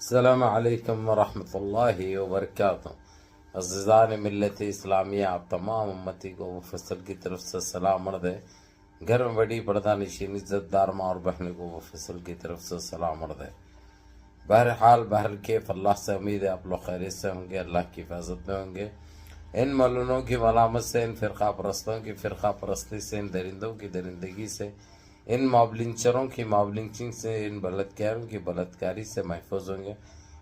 السلام علیکم ورحمۃ اللہ وبرکاتہ۔ عزیزان ملت اسلامیہ، آپ تمام امتی کو مفصل کی طرف سے سلام عرض ہے۔ گھر میں بڑی پردہ نشین عزت دار ماں اور بہنوں کو مفصل کی طرف سے سلام عرض ہے۔ بہرحال بہرکیف اللہ سے امید ہے آپ لوگ خیریت سے ہوں گے، اللہ کی حفاظت میں ہوں گے۔ ان ملونوں کی ملامت سے، ان فرقہ پرستوں کی فرقہ پرستی سے، ان درندوں کی درندگی سے، ان مابلنچروں کی مابلنچنگ سے، ان بلتکاروں کی بلتکاری سے محفوظ ہوں گے۔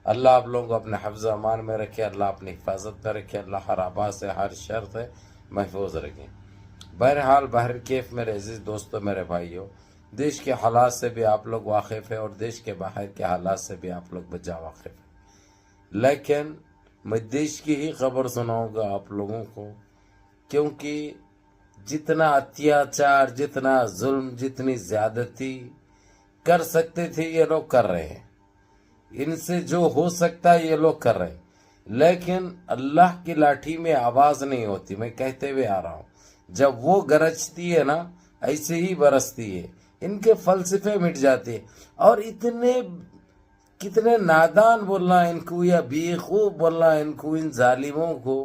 اللہ آپ لوگوں کو اپنے حفظ امان میں رکھے، اللہ اپنی حفاظت میں رکھے، اللہ ہر آبا سے ہر شر سے محفوظ رکھے۔ بہرحال بہرکیف میرے عزیز دوستوں، میرے بھائیوں، دیش کے حالات سے بھی آپ لوگ واقف ہیں اور دیش کے باہر کے حالات سے بھی آپ لوگ بجا واقف ہیں، لیکن میں دیش کی ہی خبر سناؤں گا آپ لوگوں کو، کیونکہ جتنا اتیاچار، جتنا ظلم، جتنی زیادتی کر سکتے تھے یہ لوگ کر رہے ہیں، ان سے جو ہو سکتا ہے یہ لوگ کر رہے ہیں، لیکن اللہ کی لاٹھی میں آواز نہیں ہوتی۔ میں کہتے ہوئے آ رہا ہوں، جب وہ گرجتی ہے نا، ایسے ہی برستی ہے، ان کے فلسفے مٹ جاتے ہیں۔ اور کتنے نادان بولنا ان کو، یا بیخوب بولنا ان کو، ان ظالموں کو،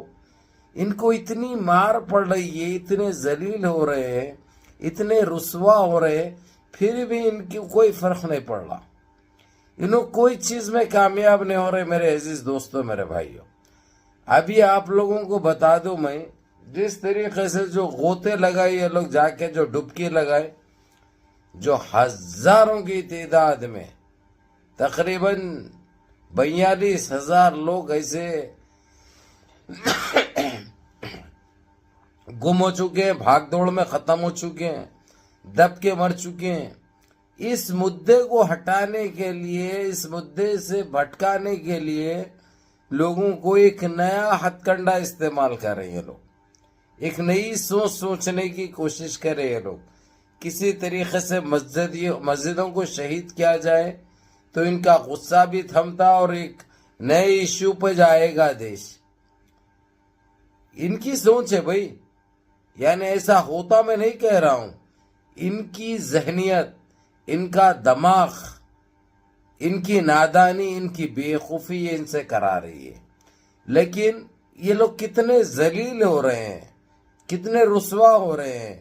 ان کو اتنی مار پڑ رہی ہے، اتنے ذلیل ہو رہے ہیں، اتنے رسوا ہو رہے ہیں، پھر بھی ان کی کوئی فرق نہیں پڑ رہا، انہوں کوئی چیز میں کامیاب نہیں ہو رہے۔ میرے عزیز دوستوں، میرے بھائیوں، ابھی آپ لوگوں کو بتا دوں میں، جس طریقے سے جو غوطے لگائے یہ لوگ، جا کے جو ڈبکی لگائے، جو ہزاروں کی تعداد میں تقریباً 42,000 لوگ ایسے گم ہو چکے ہیں، بھاگ دوڑ میں ختم ہو چکے ہیں، دب کے مر چکے ہیں۔ اس مدعے کو ہٹانے کے لیے، اس مدعے سے بھٹکانے کے لیے لوگوں کو ایک نیا ہتھ کنڈا استعمال کر رہے ہیں، لوگ ایک نئی سوچنے کی کوشش کر رہے ہیں۔ لوگ کسی طریقے سے مسجدوں کو شہید کیا جائے تو ان کا غصہ بھی تھمتا اور ایک نئے ایشو پہ جائے گا دیش۔ ان کی سوچ ہے بھائی، یعنی ایسا ہوتا میں نہیں کہہ رہا ہوں، ان کی ذہنیت، ان کا دماغ، ان کی نادانی، ان کی بے خوفی یہ ان سے کرا رہی ہے۔ لیکن یہ لوگ کتنے ذلیل ہو رہے ہیں، کتنے رسوا ہو رہے ہیں،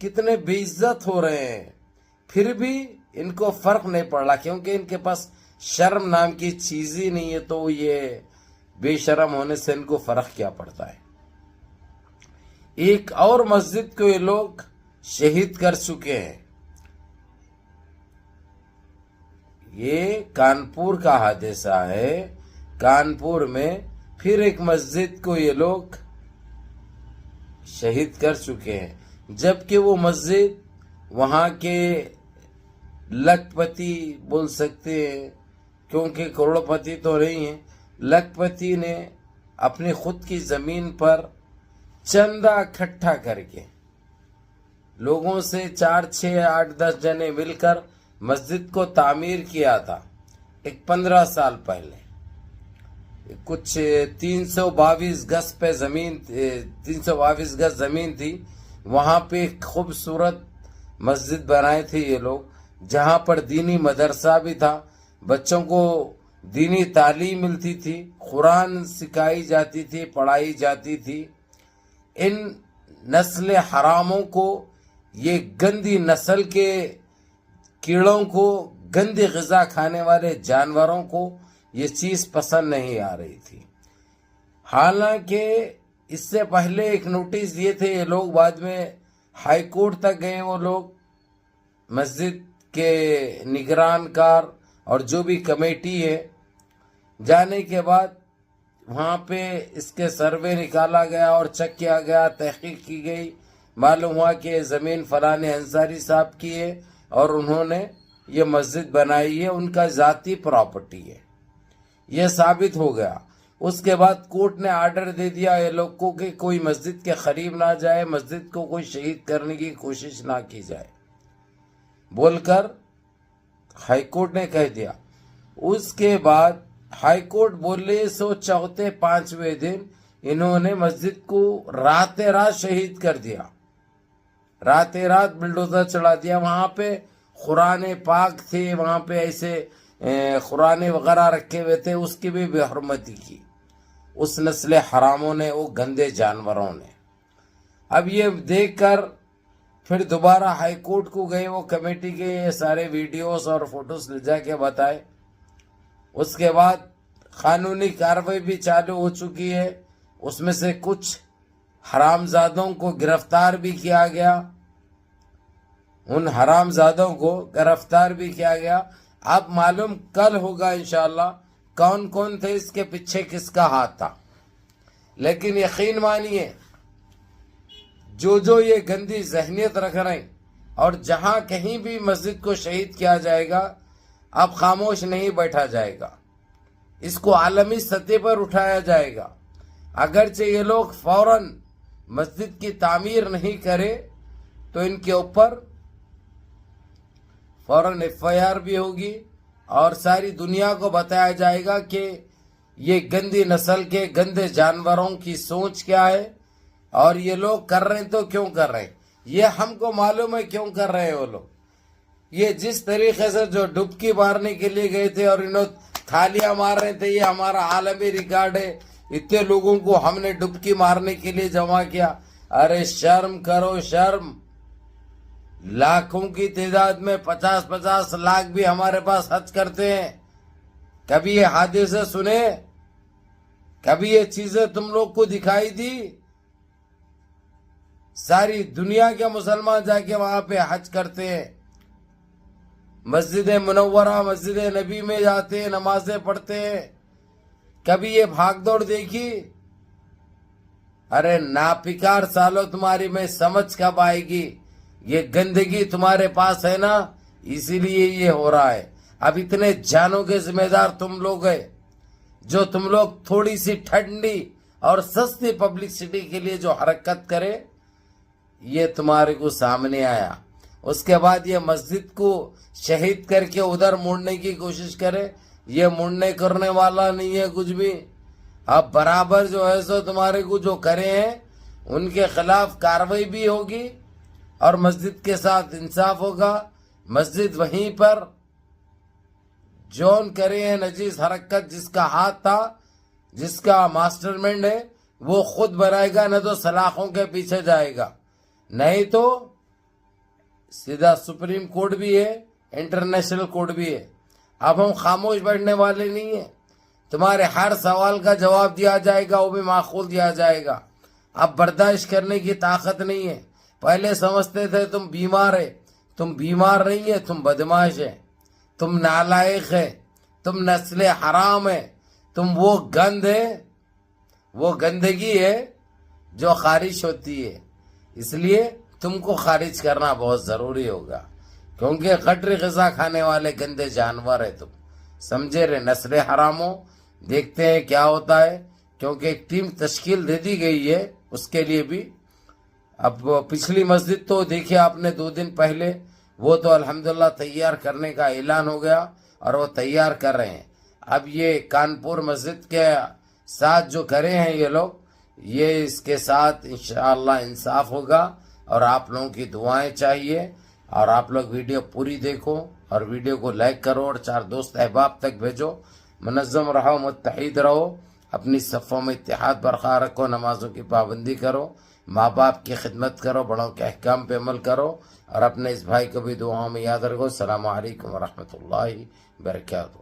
کتنے بے عزت ہو رہے ہیں، پھر بھی ان کو فرق نہیں پڑ رہا، کیونکہ ان کے پاس شرم نام کی چیز ہی نہیں ہے، تو یہ بے شرم ہونے سے ان کو فرق کیا پڑتا ہے۔ ایک اور مسجد کو یہ لوگ شہید کر چکے ہیں، یہ کانپور کا حادثہ ہے۔ کانپور میں پھر ایک مسجد کو یہ لوگ شہید کر چکے ہیں، جبکہ وہ مسجد وہاں کے لکھ پتی بول سکتے ہیں، کیونکہ کروڑ پتی تو نہیں ہیں، لکھ پتی نے اپنی خود کی زمین پر چندہ اکٹھا کر کے لوگوں سے 4، 6، 8، 10 جنے مل کر مسجد کو تعمیر کیا تھا، ایک 15 سال پہلے۔ کچھ 322 گز پہ زمین، 322 گز زمین تھی، وہاں پہ ایک خوبصورت مسجد بنائے تھے یہ لوگ، جہاں پر دینی مدرسہ بھی تھا، بچوں کو دینی تعلیم ملتی تھی، قرآن سکھائی جاتی تھی، پڑھائی جاتی تھی۔ ان نسل حراموں کو، یہ گندی نسل کے کیڑوں کو، گندی غذا کھانے والے جانوروں کو یہ چیز پسند نہیں آ رہی تھی۔ حالانکہ اس سے پہلے ایک نوٹس دیے تھے یہ لوگ، بعد میں ہائی کورٹ تک گئے وہ لوگ، مسجد کے نگران کار اور جو بھی کمیٹی ہے، جانے کے بعد وہاں پہ اس کے سروے نکالا گیا اور چیک کیا گیا، تحقیق کی گئی، معلوم ہوا کہ زمین فلاں انصاری صاحب کی ہے اور انہوں نے یہ مسجد بنائی ہے، ان کا ذاتی پراپرٹی ہے، یہ ثابت ہو گیا۔ اس کے بعد کورٹ نے آرڈر دے دیا یہ لوگ کو کہ کوئی مسجد کے قریب نہ جائے، مسجد کو کوئی شہید کرنے کی کوشش نہ کی جائے بول کر ہائی کورٹ نے کہہ دیا۔ اس کے بعد ہائی کورٹ بولے 104 دن انہوں نے مسجد کو رات شہید کر دیا، رات بلڈوزر چڑھا دیا۔ وہاں پہ قرآن پاک تھے، وہاں پہ ایسے قرآن وغیرہ رکھے ہوئے تھے اس کی بھی بے حرمتی کی اس نسل حراموں نے، وہ گندے جانوروں نے۔ اب یہ دیکھ کر پھر دوبارہ ہائی کورٹ کو گئے وہ کمیٹی کے، یہ سارے ویڈیوز اور فوٹوز لے جا کے بتائے۔ اس کے بعد قانونی کارروائی بھی چالو ہو چکی ہے، اس میں سے کچھ حرام زادوں کو گرفتار بھی کیا گیا، ان حرام زادوں کو گرفتار بھی کیا گیا۔ اب معلوم کل ہوگا انشاءاللہ کون کون تھے، اس کے پیچھے کس کا ہاتھ تھا۔ لیکن یقین مانیے جو یہ گندی ذہنیت رکھ رہے ہیں، اور جہاں کہیں بھی مسجد کو شہید کیا جائے گا اب خاموش نہیں بیٹھا جائے گا، اس کو عالمی سطح پر اٹھایا جائے گا۔ اگرچہ یہ لوگ فوراً مسجد کی تعمیر نہیں کرے تو ان کے اوپر فوراً FIR بھی ہوگی، اور ساری دنیا کو بتایا جائے گا کہ یہ گندی نسل کے گندے جانوروں کی سوچ کیا ہے، اور یہ لوگ کر رہے ہیں تو کیوں کر رہے ہیں، یہ ہم کو معلوم ہے کیوں کر رہے ہیں وہ لوگ۔ یہ جس طریقے سے جو ڈبکی مارنے کے لیے گئے تھے اور انہوں تھالیاں مار رہے تھے، یہ ہمارا عالمی ریکارڈ ہے، اتنے لوگوں کو ہم نے ڈبکی مارنے کے لیے جمع کیا۔ ارے شرم کرو شرم، لاکھوں کی تعداد میں 50 لاکھ بھی ہمارے پاس حج کرتے ہیں۔ کبھی یہ حادثے سنے؟ کبھی یہ چیزیں تم لوگ کو دکھائی دی؟ ساری دنیا کے مسلمان جا کے وہاں پہ حج کرتے ہیں، مسجد منورہ مسجد نبی میں جاتے ہیں، نمازیں پڑھتے ہیں۔ کبھی یہ بھاگ دوڑ دیکھی؟ ارے ناپکار سالو، تمہاری میں سمجھ کب آئے گی؟ یہ گندگی تمہارے پاس ہے نا، اسی لیے یہ ہو رہا ہے۔ اب اتنے جانوں کے ذمہ دار تم لوگ ہیں، جو تم لوگ تھوڑی سی ٹھنڈی اور سستی پبلسٹی کے لیے جو حرکت کرے، یہ تمہارے کو سامنے آیا۔ اس کے بعد یہ مسجد کو شہید کر کے ادھر مڑنے کی کوشش کرے، یہ مڑنے کرنے والا نہیں ہے کچھ بھی۔ اب برابر جو ہے سو تمہارے کو جو کرے ہیں ان کے خلاف کارروائی بھی ہوگی، اور مسجد کے ساتھ انصاف ہوگا۔ مسجد وہیں پر جون کرے ہیں نجیس حرکت، جس کا ہاتھ تھا، جس کا ماسٹر مائنڈ ہے، وہ خود بنائے گا، نہ تو سلاخوں کے پیچھے جائے گا، نہیں تو سیدھا سپریم کورٹ بھی ہے، انٹرنیشنل کورٹ بھی ہے۔ اب ہم خاموش بیٹھنے والے نہیں ہیں، تمہارے ہر سوال کا جواب دیا جائے گا، وہ بھی معقول دیا جائے گا۔ اب برداشت کرنے کی طاقت نہیں ہے۔ پہلے سمجھتے تھے تم بیمار ہے، تم بیمار نہیں ہے، تم بدماش ہے، تم نالائق ہے، تم نسل حرام ہے، تم وہ گند ہے، وہ گندگی ہے جو خارج ہوتی ہے۔ اس لیے تم کو خارج کرنا بہت ضروری ہوگا، کیونکہ قٹری غذا کھانے والے گندے جانور ہے تم، سمجھے رہے نسل حراموں۔ دیکھتے ہیں کیا ہوتا ہے، کیونکہ ایک ٹیم تشکیل دے دی گئی ہے اس کے لیے بھی۔ اب پچھلی مسجد تو دیکھیے آپ نے 2 دن پہلے، وہ تو الحمدللہ تیار کرنے کا اعلان ہو گیا اور وہ تیار کر رہے ہیں۔ اب یہ کانپور مسجد کے ساتھ جو کرے ہیں یہ لوگ، یہ اس کے ساتھ انشاءاللہ انصاف ہوگا، اور آپ لوگوں کی دعائیں چاہیے، اور آپ لوگ ویڈیو پوری دیکھو اور ویڈیو کو لائک کرو اور 4 دوست احباب تک بھیجو۔ منظم رہو، متحد رہو، اپنی صفوں میں اتحاد برقرار رکھو، نمازوں کی پابندی کرو، ماں باپ کی خدمت کرو، بڑوں کے احکام پہ عمل کرو، اور اپنے اس بھائی کو بھی دعاؤں میں یاد رکھو۔ السلام علیکم ورحمۃ اللہ وبرکاتہ۔